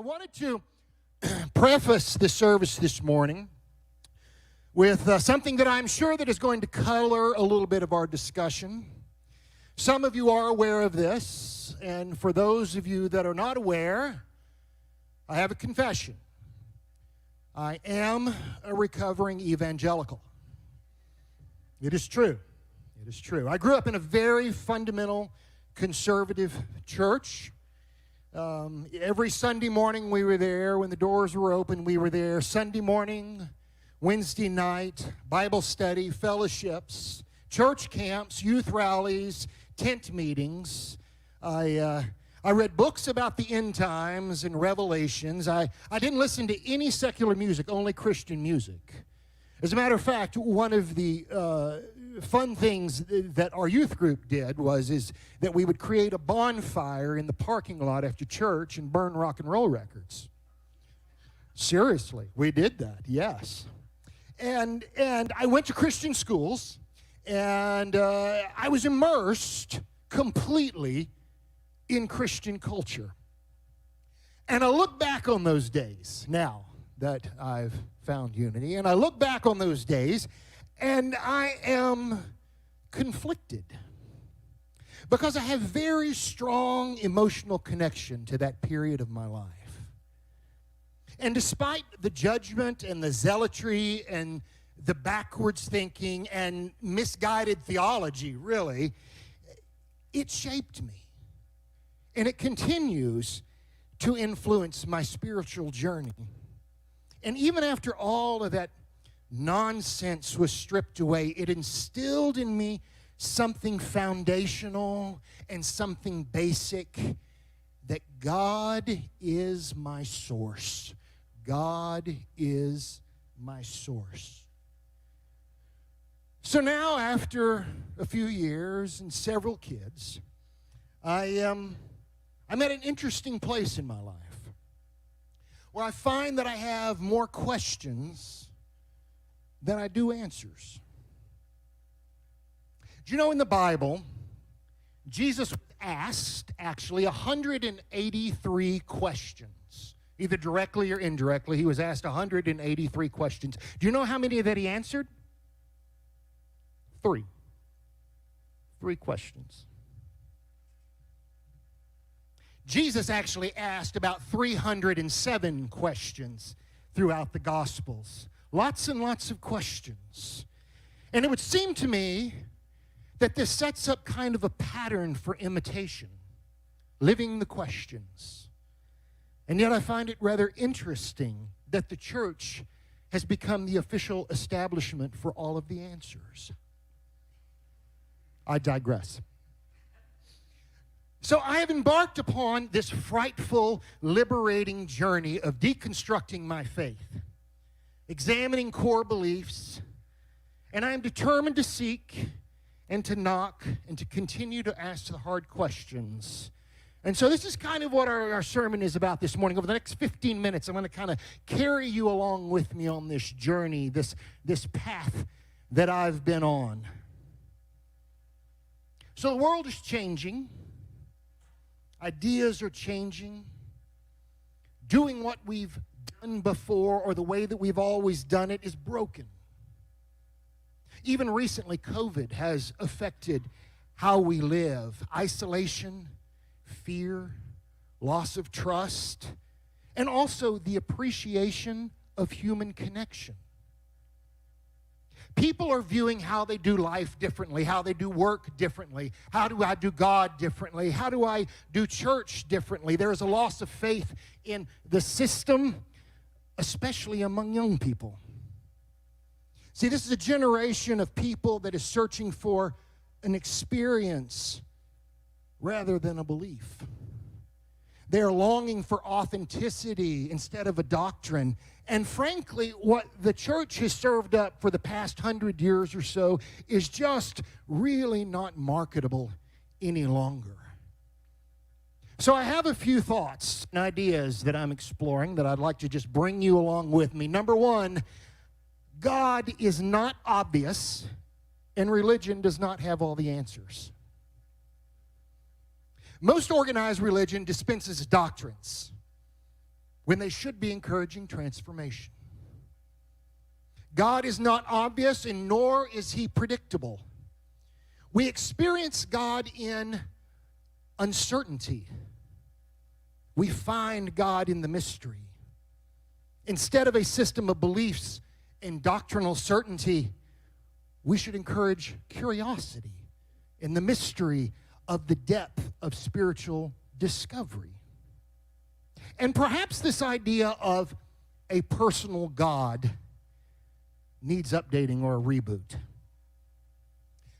wanted to preface the service this morning with something that I'm sure that is going to color a little bit of our discussion. Some of you are aware of this, and for those of you that are not aware, I have a confession. I am a recovering evangelical. It is true. It is true. I grew up in a very fundamental conservative church. Every Sunday morning we were there. When the doors were open, we were there. Sunday morning, Wednesday night, Bible study, fellowships, church camps, youth rallies, tent meetings. I read books about the end times and Revelations. I didn't listen to any secular music, only Christian music. As a matter of fact, one of the fun things that our youth group did is that we would create a bonfire in the parking lot after church and burn rock and roll records. Seriously, we did that, yes. And I went to Christian schools, and I was immersed completely in Christian culture. And I look back on those days now that I've found unity, and I look back on those days, and I am conflicted because I have very strong emotional connection to that period of my life. And despite the judgment and the zealotry and the backwards thinking and misguided theology, really, it shaped me. And it continues to influence my spiritual journey. And even after all of that nonsense was stripped away, it instilled in me something foundational and something basic, that God is my source. God is my source. So now, after a few years and several kids, I'm at an interesting place in my life where I find that I have more questions than I do answers. Do you know in the Bible, Jesus was asked actually 183 questions, either directly or indirectly. He was asked 183 questions. Do you know how many that he answered? Three. 3 questions. Jesus actually asked about 307 questions throughout the Gospels. Lots and lots of questions. And it would seem to me that this sets up kind of a pattern for imitation, living the questions. And yet I find it rather interesting that the church has become the official establishment for all of the answers. I digress. So I have embarked upon this frightful, liberating journey of deconstructing my faith, examining core beliefs, and I am determined to seek and to knock and to continue to ask the hard questions. And so this is kind of what our sermon is about this morning. Over the next 15 minutes, I'm going to kind of carry you along with me on this journey, this path that I've been on. So the world is changing. Ideas are changing. Doing what we've done before or the way that we've always done it is broken. Even recently, COVID has affected how we live. Isolation, fear, loss of trust, and also the appreciation of human connection. People are viewing how they do life differently, how they do work differently. How do I do God differently? How do I do church differently? There is a loss of faith in the system, especially among young people. See, this is a generation of people that is searching for an experience rather than a belief. They are longing for authenticity instead of a doctrine. And frankly, what the church has served up for the past 100 years or so is just really not marketable any longer. So I have a few thoughts and ideas that I'm exploring that I'd like to just bring you along with me. Number one, God is not obvious, and religion does not have all the answers. Most organized religion dispenses doctrines. when they should be encouraging transformation. God is not obvious, and nor is he predictable. We experience God in uncertainty. We find God in the mystery. Instead of a system of beliefs and doctrinal certainty, we should encourage curiosity in the mystery of the depth of spiritual discovery. And perhaps this idea of a personal God needs updating or a reboot.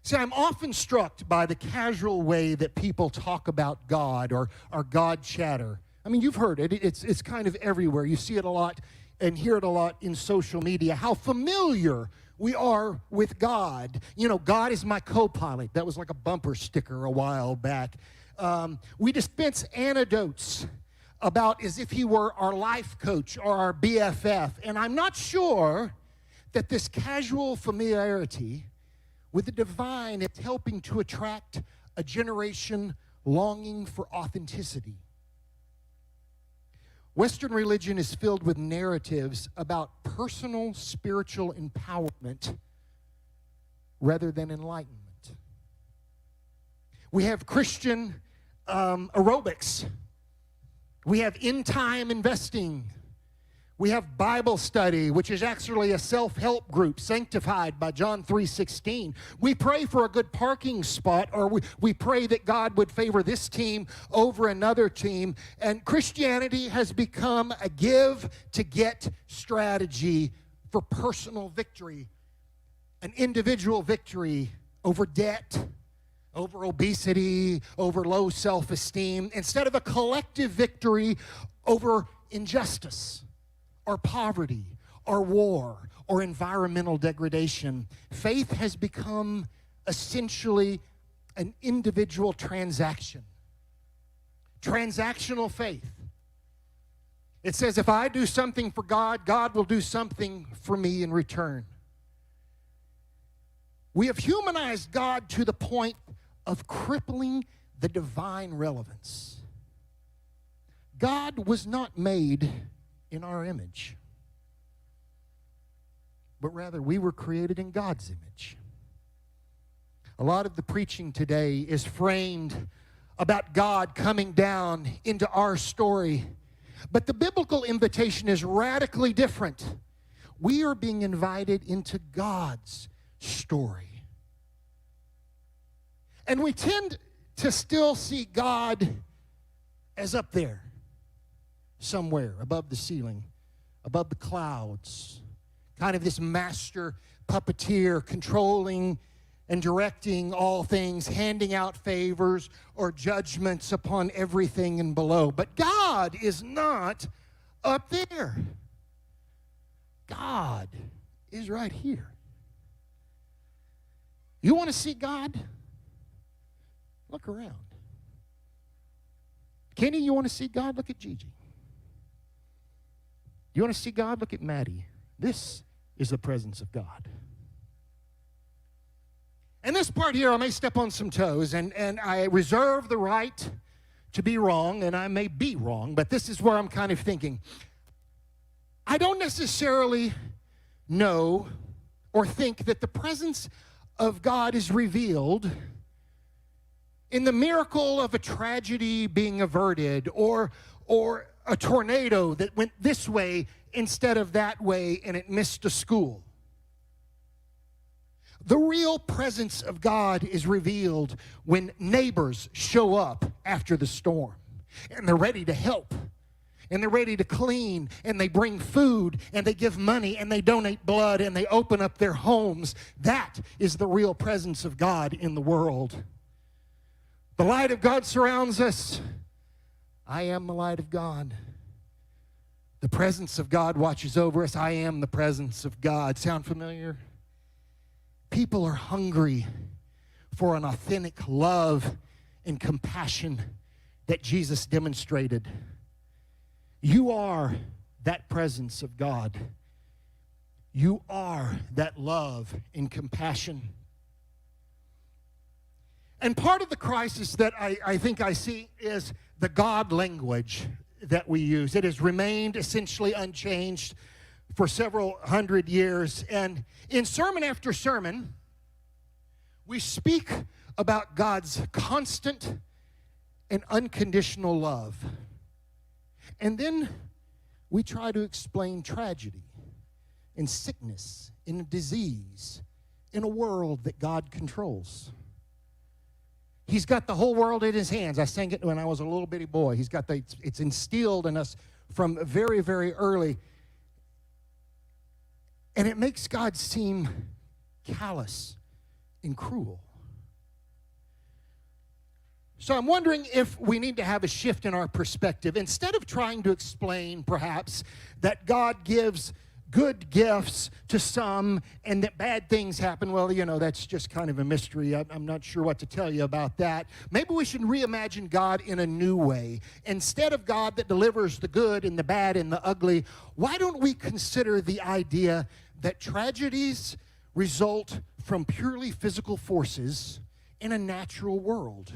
See, I'm often struck by the casual way that people talk about God or God chatter. I mean, you've heard it. It's kind of everywhere. You see it a lot and hear it a lot in social media, how familiar we are with God. You know, God is my co-pilot. That was like a bumper sticker a while back. We dispense anecdotes about as if he were our life coach or our BFF. And I'm not sure that this casual familiarity with the divine is helping to attract a generation longing for authenticity. Western religion is filled with narratives about personal spiritual empowerment rather than enlightenment. We have Christian aerobics. We have end-time investing. We have Bible study, which is actually a self-help group sanctified by John 3:16. We pray for a good parking spot, or we pray that God would favor this team over another team. And Christianity has become a give-to-get strategy for personal victory, an individual victory over debt, over obesity, over low self-esteem, instead of a collective victory over injustice, or poverty, or war, or environmental degradation. Faith has become essentially an individual transaction. Transactional faith. It says, if I do something for God, God will do something for me in return. We have humanized God to the point of crippling the divine relevance. God was not made in our image, but rather we were created in God's image. A lot of the preaching today is framed about God coming down into our story, but the biblical invitation is radically different. We are being invited into God's story. And we tend to still see God as up there, somewhere above the ceiling, above the clouds, kind of this master puppeteer controlling and directing all things, handing out favors or judgments upon everything and below. But God is not up there. God is right here. You want to see God? Look around. Kenny, you want to see God? Look at Gigi. You want to see God? Look at Maddie. This is the presence of God. And this part here, I may step on some toes, and I reserve the right to be wrong, and I may be wrong, but this is where I'm kind of thinking. I don't necessarily know or think that the presence of God is revealed in the miracle of a tragedy being averted, or a tornado that went this way instead of that way and it missed a school. The real presence of God is revealed when neighbors show up after the storm and they're ready to help and they're ready to clean and they bring food and they give money and they donate blood and they open up their homes. That is the real presence of God in the world. The light of God surrounds us. I am the light of God. The presence of God watches over us. I am the presence of God. Sound familiar? People are hungry for an authentic love and compassion that Jesus demonstrated. You are that presence of God. You are that love and compassion. And part of the crisis that I think I see is the God language. that we use. It has remained essentially unchanged for several hundred years. And in sermon after sermon, we speak about God's constant and unconditional love. And then we try to explain tragedy and sickness and disease in a world that God controls. He's got the whole world in his hands. I sang it when I was a little bitty boy. It's instilled in us from very, very early. And it makes God seem callous and cruel. So I'm wondering if we need to have a shift in our perspective. Instead of trying to explain, perhaps, that God gives good gifts to some and that bad things happen, well, that's just kind of a mystery. I'm not sure what to tell you about that. Maybe we should reimagine God in a new way. Instead of God that delivers the good and the bad and the ugly, why don't we consider the idea that tragedies result from purely physical forces in a natural world?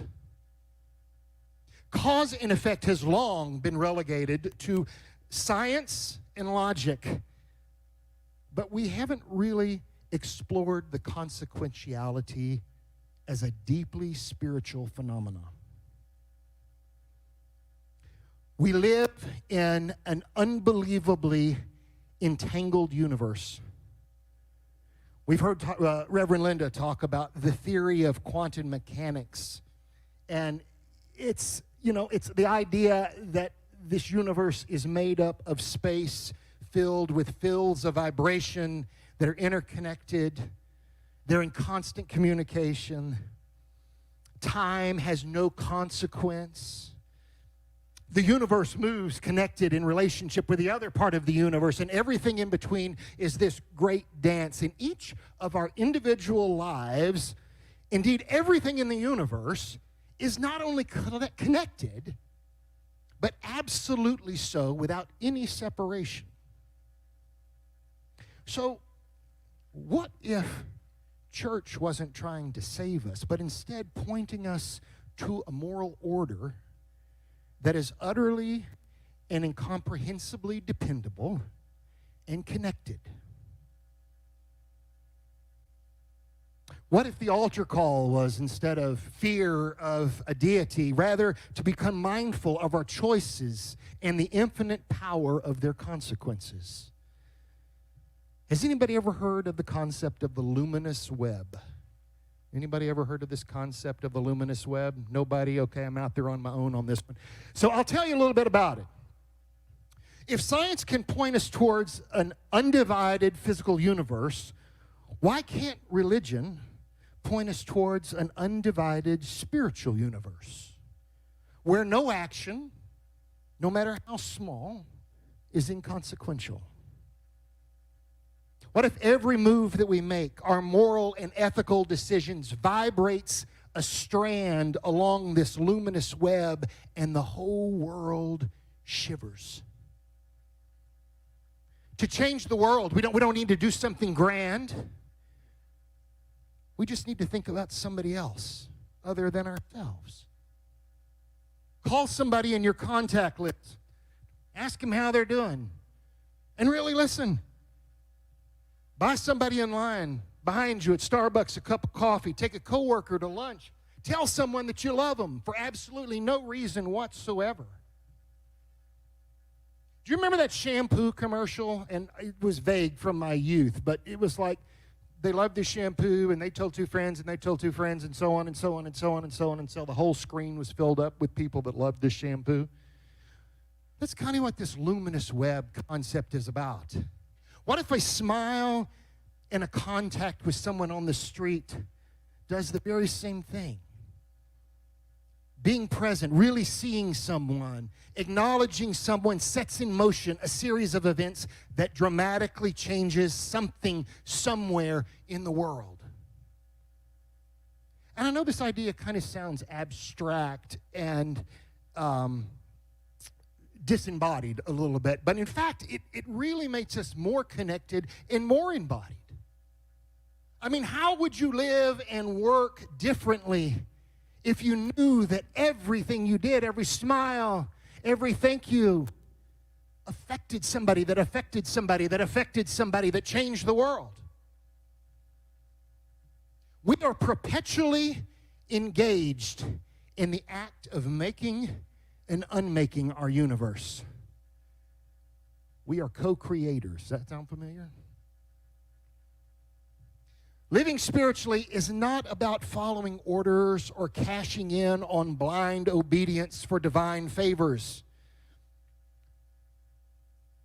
Cause and effect has long been relegated to science and logic, but we haven't really explored the consequentiality as a deeply spiritual phenomenon. We live in an unbelievably entangled universe. We've heard Reverend Linda talk about the theory of quantum mechanics, and it's the idea that this universe is made up of space filled with fields of vibration that are interconnected. They're in constant communication. Time has no consequence. The universe moves connected in relationship with the other part of the universe, and everything in between is this great dance. In each of our individual lives, indeed everything in the universe, is not only connected, but absolutely so without any separation. So, what if church wasn't trying to save us, but instead pointing us to a moral order that is utterly and incomprehensibly dependable and connected? What if the altar call was, instead of fear of a deity, rather to become mindful of our choices and the infinite power of their consequences? Has anybody ever heard of the concept of the luminous web? Anybody ever heard of this concept of the luminous web? Nobody? Okay, I'm out there on my own on this one. So I'll tell you a little bit about it. If science can point us towards an undivided physical universe, why can't religion point us towards an undivided spiritual universe where no action, no matter how small, is inconsequential? What if every move that we make, our moral and ethical decisions, vibrates a strand along this luminous web and the whole world shivers? To change the world, we don't need to do something grand. We just need to think about somebody else other than ourselves. Call somebody in your contact list. Ask them how they're doing. And really listen. Buy somebody in line behind you at Starbucks a cup of coffee. Take a coworker to lunch. Tell someone that you love them for absolutely no reason whatsoever. Do you remember that shampoo commercial? And it was vague from my youth, but it was like they loved this shampoo, and they told two friends, and they told two friends, and so on, and so on, and so on, and so on, until the whole screen was filled up with people that loved this shampoo. That's kind of what this luminous web concept is about. What if a smile and a contact with someone on the street does the very same thing? Being present, really seeing someone, acknowledging someone sets in motion a series of events that dramatically changes something somewhere in the world. And I know this idea kind of sounds abstract and disembodied a little bit, but in fact, it really makes us more connected and more embodied. I mean, how would you live and work differently if you knew that everything you did, every smile, Every thank you affected somebody that affected somebody that affected somebody that changed the world. We are perpetually engaged in the act of making and unmaking our universe. We are co-creators. Does that sound familiar? Living spiritually is not about following orders or cashing in on blind obedience for divine favors.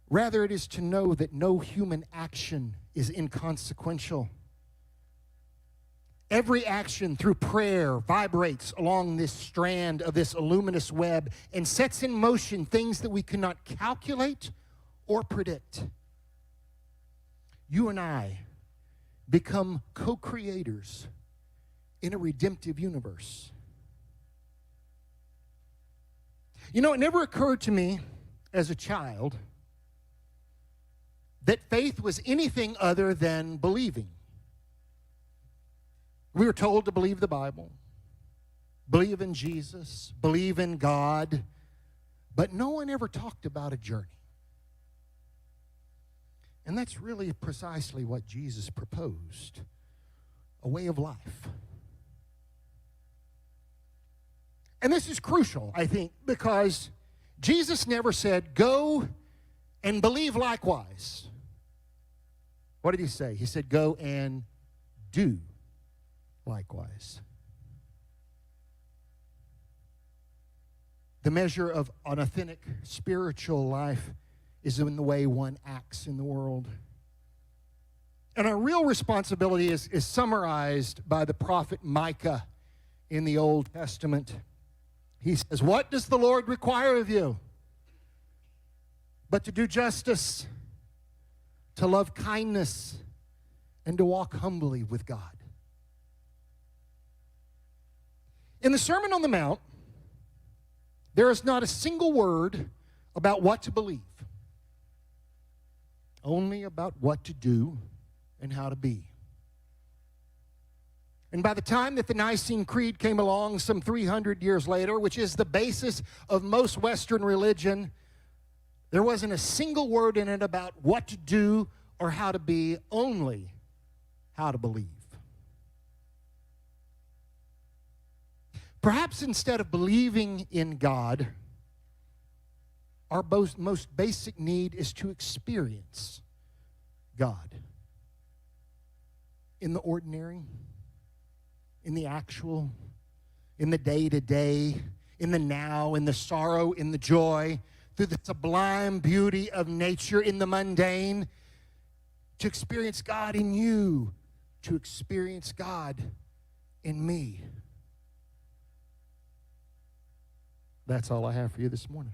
Rather, it is to know that no human action is inconsequential. Every action through prayer vibrates along this strand of this luminous web and sets in motion things that we cannot calculate or predict. You and I become co-creators in a redemptive universe. You know, it never occurred to me as a child that faith was anything other than believing. We were told to believe the Bible, believe in Jesus, believe in God, but no one ever talked about a journey. And that's really precisely what Jesus proposed, a way of life. And this is crucial, I think, because Jesus never said, go and believe likewise. What did he say? He said, go and do likewise. The measure of an authentic spiritual life is in the way one acts in the world. And our real responsibility is summarized by the prophet Micah in the Old Testament. He says, what does the Lord require of you? But to do justice, to love kindness, and to walk humbly with God. In the Sermon on the Mount, there is not a single word about what to believe, only about what to do and how to be. And by the time that the Nicene Creed came along some 300 years later, which is the basis of most Western religion, there wasn't a single word in it about what to do or how to be, only how to believe. Perhaps instead of believing in God, our most basic need is to experience God in the ordinary, in the actual, in the day-to-day, in the now, in the sorrow, in the joy, through the sublime beauty of nature, in the mundane, to experience God in you, to experience God in me. That's all I have for you this morning.